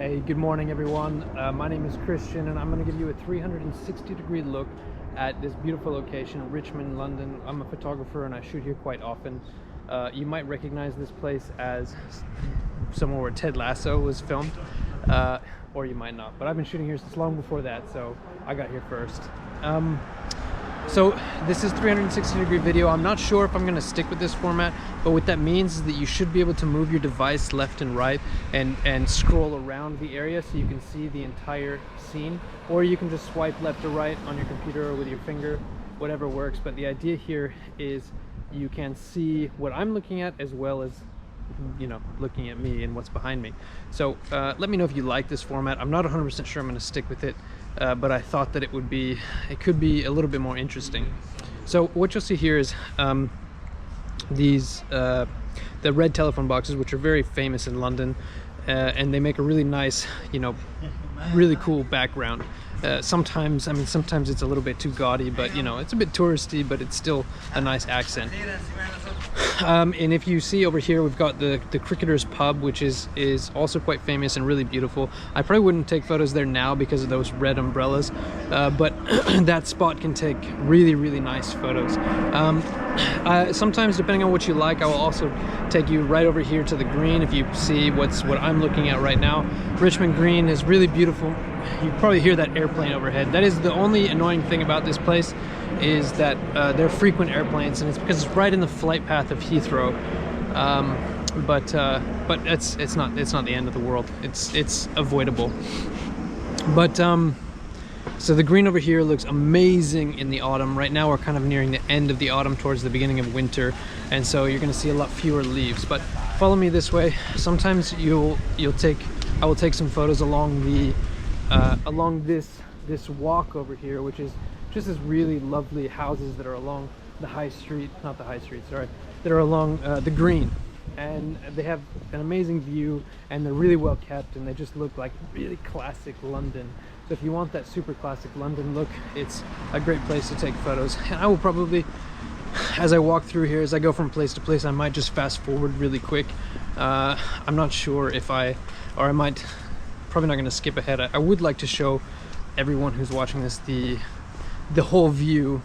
Hey, good morning everyone. My name is Christian and I'm going to give you a 360-degree look at this beautiful location, Richmond, London. I'm a photographer and I shoot here quite often. You might recognize this place as somewhere where Ted Lasso was filmed, or you might not, but I've been shooting here since long before that, so I got here first. So this is 360-degree video. I'm not sure if I'm going to stick with this format, but what that means is that you should be able to move your device left and right and scroll around the area so you can see the entire scene, or you can just swipe left or right on your computer or with your finger, whatever works. But the idea here is you can see what I'm looking at as well as, you know, looking at me and what's behind me. So let me know if you like this format. I'm not 100% sure I'm going to stick with it, but I thought that it could be a little bit more interesting. So what you'll see here is the red telephone boxes, which are very famous in London, and they make a really nice, you know, really cool background. Sometimes it's a little bit too gaudy, but you know, it's a bit touristy, but it's still a nice accent. And if you see over here, we've got the Cricketers Pub, which is also quite famous and really beautiful. I probably wouldn't take photos there now because of those red umbrellas, but that spot can take really nice photos. Sometimes, depending on what you like, I will also take you right over here to the Green. If you see what I'm looking at right now, Richmond Green is really beautiful. You probably hear that airplane overhead. That is the only annoying thing about this place, is that there are frequent airplanes, and it's because it's right in the flight path of Heathrow. But it's not the end of the world. It's avoidable. But so the Green over here looks amazing in the autumn. Right now we're kind of nearing the end of the autumn towards the beginning of winter, and so you're going to see a lot fewer leaves. But follow me this way. Sometimes I will take some photos along the along this walk over here, which is just this really lovely houses that are along the high street, not the high street, sorry, that are along the Green, and they have an amazing view and they're really well kept and they just look like really classic London. So if you want that super classic London look, it's a great place to take photos. And I will probably, as I walk through here, as I go from place to place, I might just fast forward really quick. I'm not sure if I might, probably not going to skip ahead. I would like to show everyone who's watching this the whole view,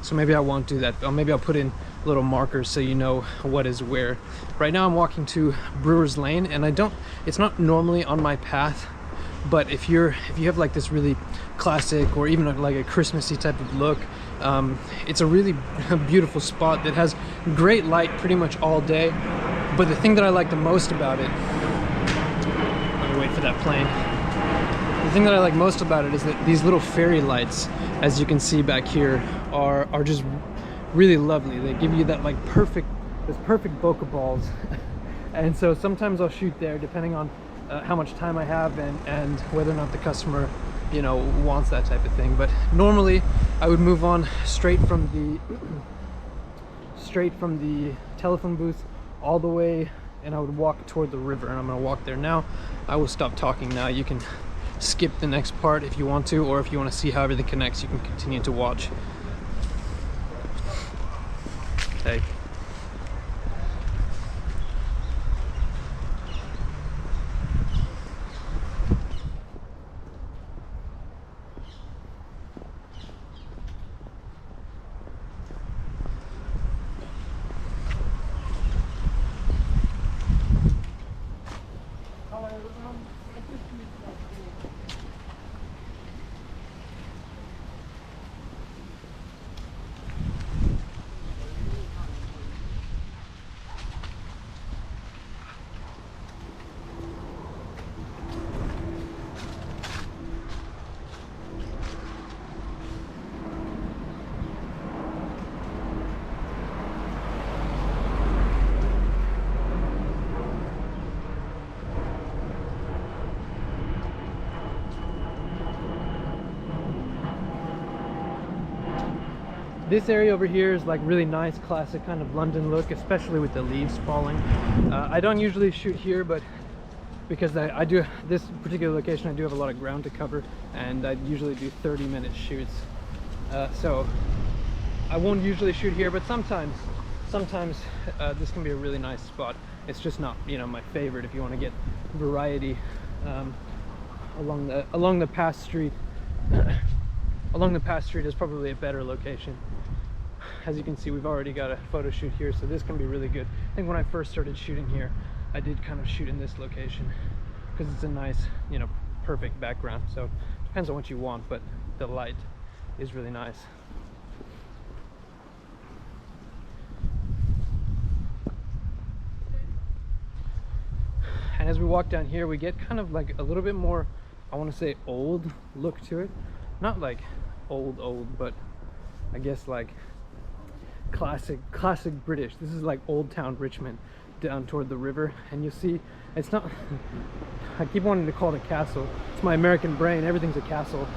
so maybe I won't do that. Or maybe I'll put in little markers so you know what is where. Right now I'm walking to Brewers Lane, and it's not normally on my path, but if you have like this really classic or even like a Christmassy type of look, it's a really beautiful spot that has great light pretty much all day. But the thing that I like the most about it, let me wait for that plane. The thing that I like most about it is that these little fairy lights, as you can see back here, are just really lovely. They give you that like perfect bokeh balls. And so sometimes I'll shoot there depending on how much time I have and whether or not the customer, you know, wants that type of thing. But normally I would move on straight from the telephone booth all the way, and I would walk toward the river, and I'm gonna walk there now. I will stop talking now. You can skip the next part if you want to, or if you want to see how everything connects, you can continue to watch. Hey. This area over here is like really nice, classic kind of London look, especially with the leaves falling. I don't usually shoot here, but because I do this particular location, I do have a lot of ground to cover, and I usually do 30-minute shoots. So I won't usually shoot here, but sometimes this can be a really nice spot. It's just not, you know, my favorite if you want to get variety. along the past street. Along the past street is probably a better location. As you can see, we've already got a photo shoot here, so this can be really good. I think when I first started shooting here, I did kind of shoot in this location because it's a nice, you know, perfect background. So depends on what you want, but the light is really nice. And as we walk down here, we get kind of like a little bit more, I want to say, old look to it. Not like old, but I guess like classic British. This is like old Town Richmond down toward the river, and you see it's not I keep wanting to call it a castle. It's my American brain, everything's a castle.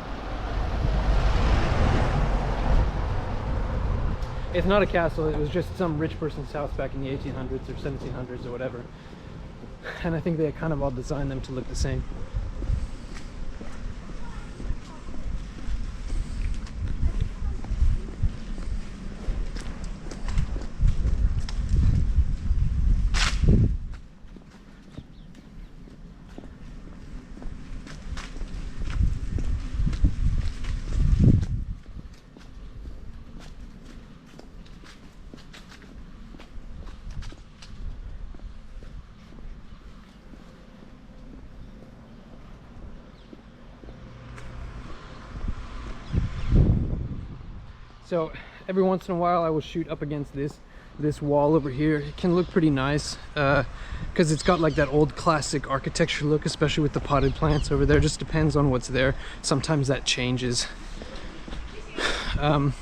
It's not a castle, it was just some rich person's house back in the 1800s or 1700s or whatever, and I think they kind of all designed them to look the same. So every once in a while I will shoot up against this wall over here. It can look pretty nice because it's got like that old classic architecture look, especially with the potted plants over there. Just depends on what's there. Sometimes that changes. But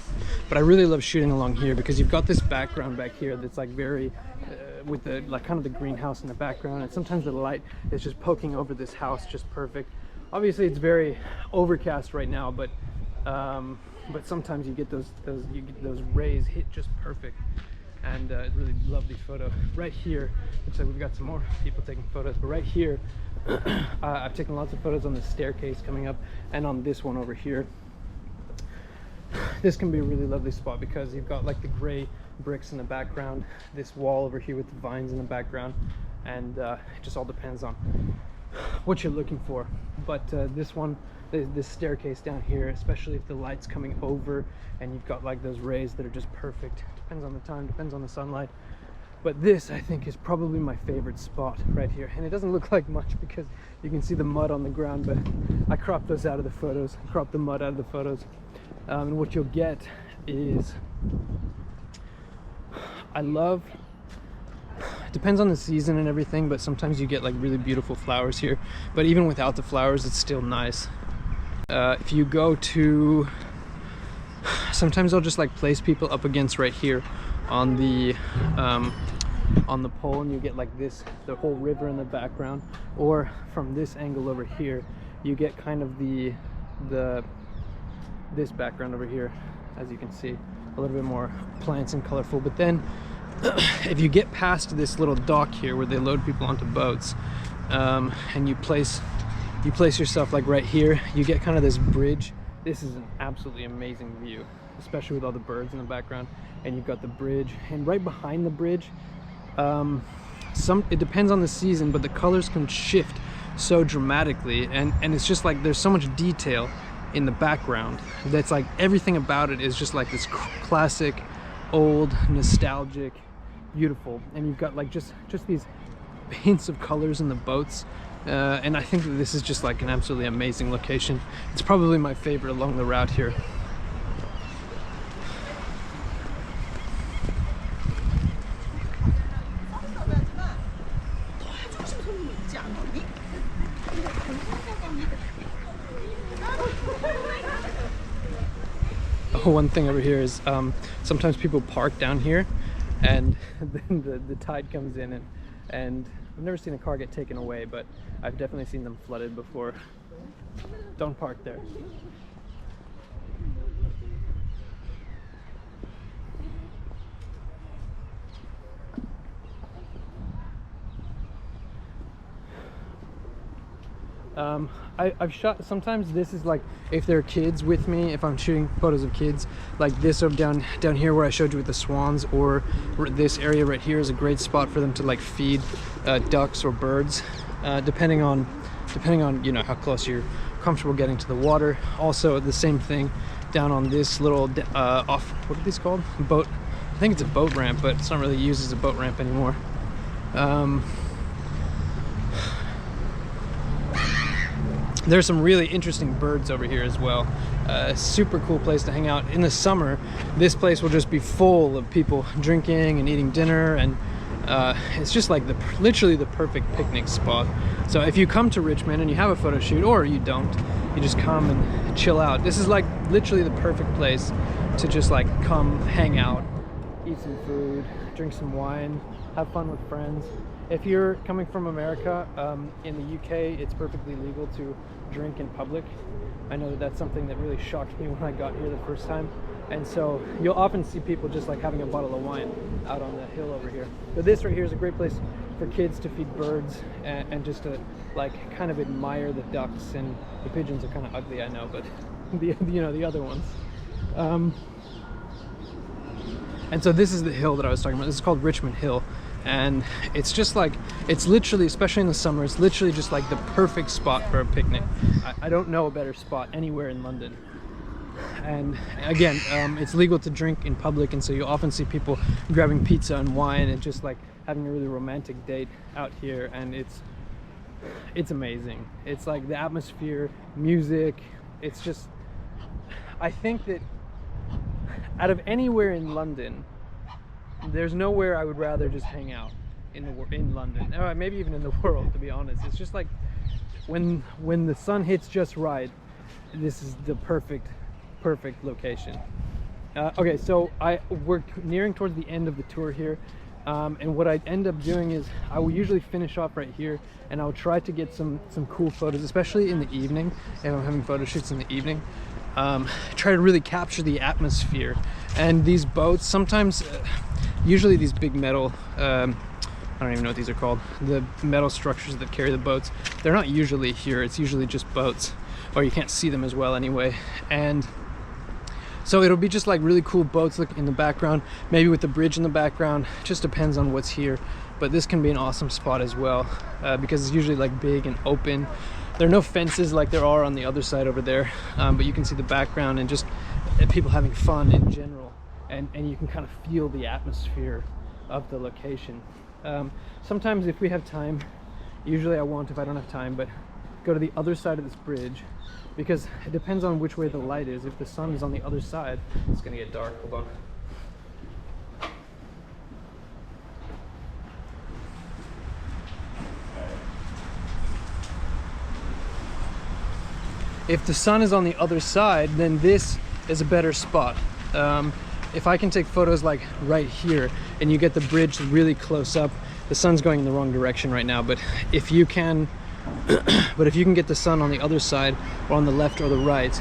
I really love shooting along here because you've got this background back here that's like very with the like kind of the greenhouse in the background, and sometimes the light is just poking over this house just perfect. Obviously it's very overcast right now, but sometimes you get those rays hit just perfect, and really lovely photo. Right here, looks like we've got some more people taking photos, but right here, I've taken lots of photos on the staircase coming up, and on this one over here. This can be a really lovely spot because you've got like the gray bricks in the background, this wall over here with the vines in the background, and it just all depends on what you're looking for. But this staircase down here, especially if the light's coming over and you've got like those rays that are just perfect. Depends on the time, depends on the sunlight. But this, I think, is probably my favorite spot right here. And it doesn't look like much because you can see the mud on the ground, but I cropped those out of the photos, cropped the mud out of the photos. And what you'll get is, it depends on the season and everything, but sometimes you get like really beautiful flowers here. But even without the flowers, it's still nice. If you go to, sometimes I'll just like place people up against right here on the pole, and you get like this, the whole river in the background. Or from this angle over here, you get kind of this background over here, as you can see, a little bit more plants and colorful. But then if you get past this little dock here where they load people onto boats, and you place yourself like right here, you get kind of this bridge. This is an absolutely amazing view, especially with all the birds in the background, and you've got the bridge, and right behind the bridge, it depends on the season, but the colors can shift so dramatically, and it's just like there's so much detail in the background that's like everything about it is just like this classic, old, nostalgic, beautiful. And you've got like just these hints of colors in the boats, and I think that this is just like an absolutely amazing location. It's probably my favorite along the route here. One thing over here is sometimes people park down here, and then the tide comes in, and I've never seen a car get taken away, but I've definitely seen them flooded before. Don't park there. I've shot, sometimes this is like, if there are kids with me, if I'm shooting photos of kids, like this of down here where I showed you with the swans, or this area right here is a great spot for them to like feed ducks or birds, depending on depending on, you know, how close you're comfortable getting to the water. Also the same thing down on this little off, what are these called? Boat, I think it's a boat ramp, but it's not really used as a boat ramp anymore. There's some really interesting birds over here as well. Super cool place to hang out. In the summer, this place will just be full of people drinking and eating dinner, and it's just like literally the perfect picnic spot. So if you come to Richmond and you have a photo shoot, or you don't, you just come and chill out. This is like literally the perfect place to just like come hang out, eat some food, drink some wine, have fun with friends. If you're coming from America, in the UK, it's perfectly legal to drink in public. I know that that's something that really shocked me when I got here the first time. And so you'll often see people just like having a bottle of wine out on the hill over here. But this right here is a great place for kids to feed birds and just to like kind of admire the ducks. And the pigeons are kind of ugly, I know, but the other ones. And so this is the hill that I was talking about. This is called Richmond Hill. And it's just like, it's literally, especially in the summer, it's literally just like the perfect spot for a picnic. I don't know a better spot anywhere in London. And again, it's legal to drink in public, and so you often see people grabbing pizza and wine and just like having a really romantic date out here. And it's amazing. It's like the atmosphere, music, it's just, I think that out of anywhere in London, there's nowhere I would rather just hang out in London, or maybe even in the world, to be honest. It's just like when the sun hits just right, this is the perfect location. Okay, so we're nearing towards the end of the tour here, and what I end up doing is I will usually finish off right here, and I'll try to get some cool photos, especially in the evening if I'm having photo shoots in the evening. Try to really capture the atmosphere. And these boats sometimes, usually these big metal, I don't even know what these are called, the metal structures that carry the boats, they're not usually here. It's usually just boats, or you can't see them as well anyway. And so it'll be just like really cool boats in the background, maybe with the bridge in the background. It just depends on what's here. But this can be an awesome spot as well, because it's usually like big and open. There are no fences like there are on the other side over there, but you can see the background and just people having fun in general, and you can kind of feel the atmosphere of the location. Sometimes if we have time, usually I won't if I don't have time, but go to the other side of this bridge, because it depends on which way the light is. If the sun is on the other side, it's gonna get dark. Hold on. If the sun is on the other side, then this is a better spot. If I can take photos like right here and you get the bridge really close up, the sun's going in the wrong direction right now, but if you can get the sun on the other side or on the left or the right,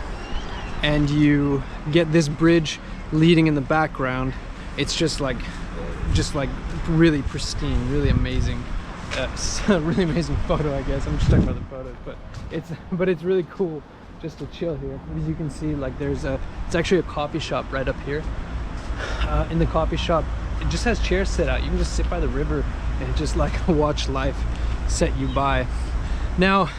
and you get this bridge leading in the background, it's just like really pristine, really amazing. Really amazing photo, I guess. I'm just talking about the photos, but it's really cool just to chill here. As you can see, like it's actually a coffee shop right up here. In the coffee shop, it just has chairs set out. You can just sit by the river and just like watch life set you by. Now,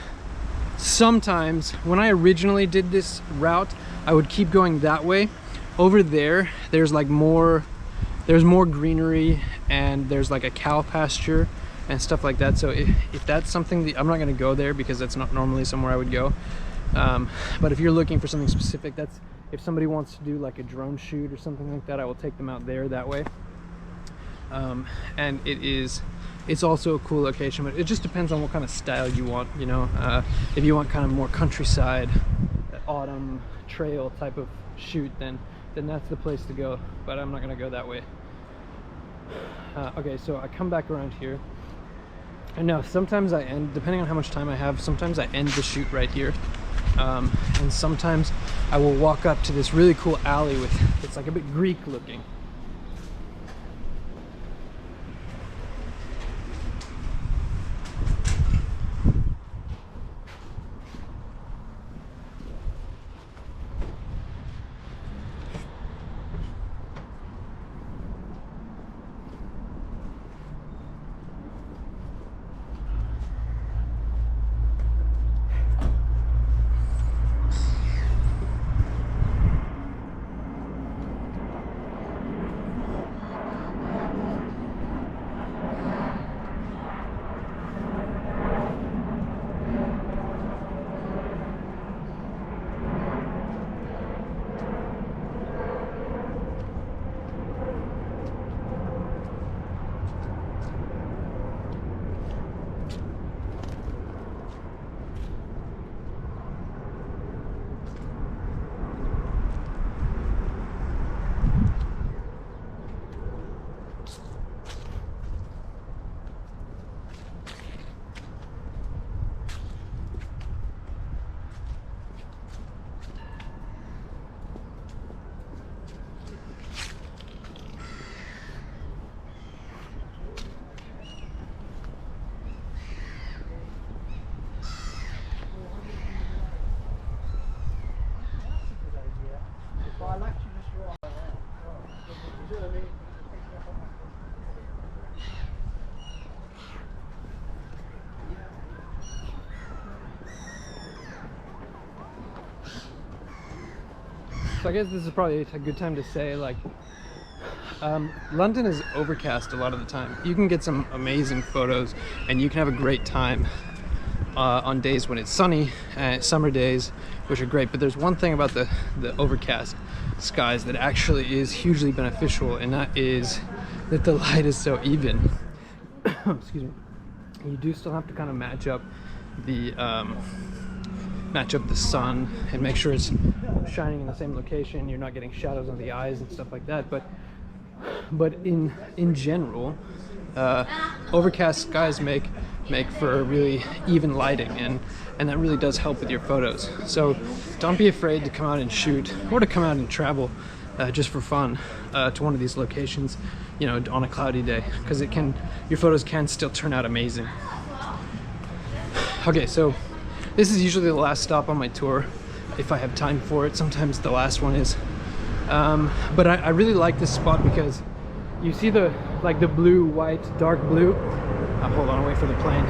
sometimes when I originally did this route, I would keep going that way. Over there, there's more greenery, and there's like a cow pasture and stuff like that. So if that's something that I'm not going to go there, because that's not normally somewhere I would go. But if you're looking for something specific, that's if somebody wants to do like a drone shoot or something like that, I will take them out there that way. And it's also a cool location, but it just depends on what kind of style you want, you know. If you want kind of more countryside, autumn trail type of shoot, then that's the place to go, but I'm not going to go that way. Okay, so I come back around here. And now sometimes I end, depending on how much time I have, sometimes I end the shoot right here. And sometimes I will walk up to this really cool alley it's like a bit Greek looking. So I guess this is probably a good time to say, like, London is overcast a lot of the time. You can get some amazing photos and you can have a great time on days when it's sunny, summer days, which are great. But there's one thing about the overcast skies that actually is hugely beneficial, and that is that the light is so even. Excuse me. You do still have to kind of match up the sun and make sure it's shining in the same location. You're not getting shadows on the eyes and stuff like that. But in general, overcast skies make for really even lighting, and that really does help with your photos. So don't be afraid to come out and shoot, or to come out and travel just for fun to one of these locations, you know, on a cloudy day, because your photos can still turn out amazing. Okay, so this is usually the last stop on my tour if I have time for it. Sometimes the last one is. But I really like this spot because you see the blue, white, dark blue. Hold on, I'll wait for the plane.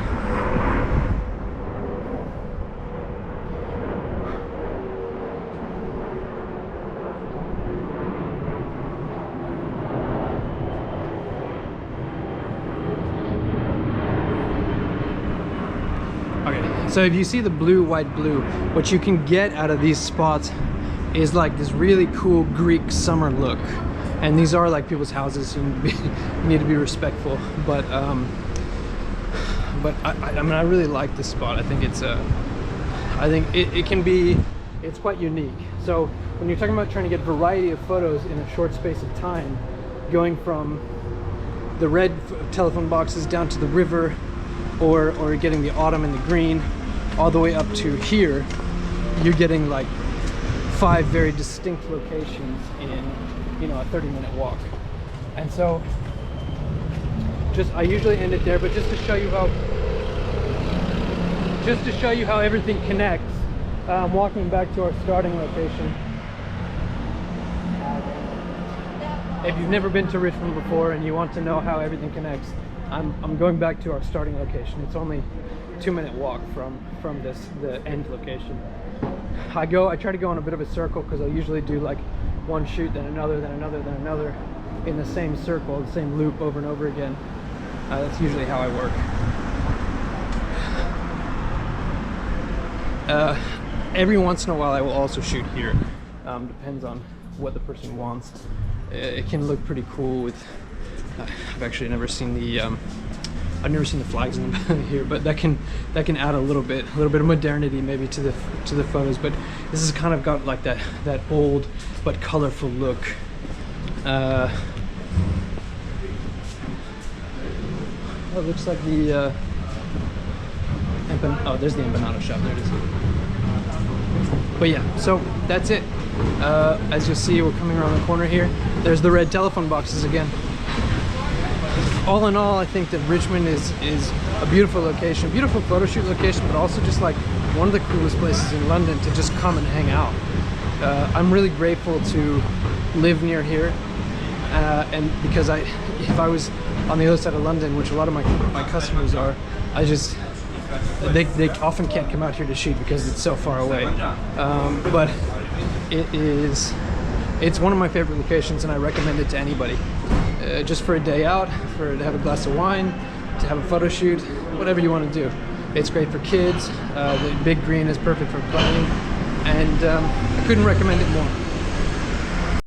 Okay, so if you see the blue, white, blue, what you can get out of these spots is like this really cool Greek summer look. And these are like people's houses, so you need to be respectful. But I mean, I really like this spot. I think it's it's quite unique. So when you're talking about trying to get variety of photos in a short space of time, going from the red telephone boxes down to the river, or getting the autumn and the green, all the way up to here, you're getting like 5 very distinct locations in, you know, a 30-minute walk. And so I usually end it there, but just to show you how everything connects, walking back to our starting location. If you've never been to Richmond before and you want to know how everything connects, I'm going back to our starting location. It's only a 2-minute walk from the end location. I try to go in a bit of a circle, because I usually do like one shoot, then another, then another, then another, in the same circle, the same loop over and over again. That's usually how I work. Every once in a while I will also shoot here. Depends on what the person wants. It can look pretty cool with, I've actually never seen the flags in here, but that can add a little bit of modernity maybe to the photos. But this has kind of got like that old but colorful look. It looks like the there's the empanada shop. There it is. But yeah, so that's it. As you'll see, we're coming around the corner here. There's the red telephone boxes again. All in all, I think that Richmond is a beautiful location, beautiful photo shoot location, but also just like one of the coolest places in London to just come and hang out. I'm really grateful to live near here, and because if I was on the other side of London, which a lot of my customers are, they often can't come out here to shoot because it's so far away. But it's one of my favorite locations, and I recommend it to anybody. Just for a day out, to have a glass of wine, to have a photo shoot, whatever you want to do. It's great for kids. The big green is perfect for playing, and I couldn't recommend it more.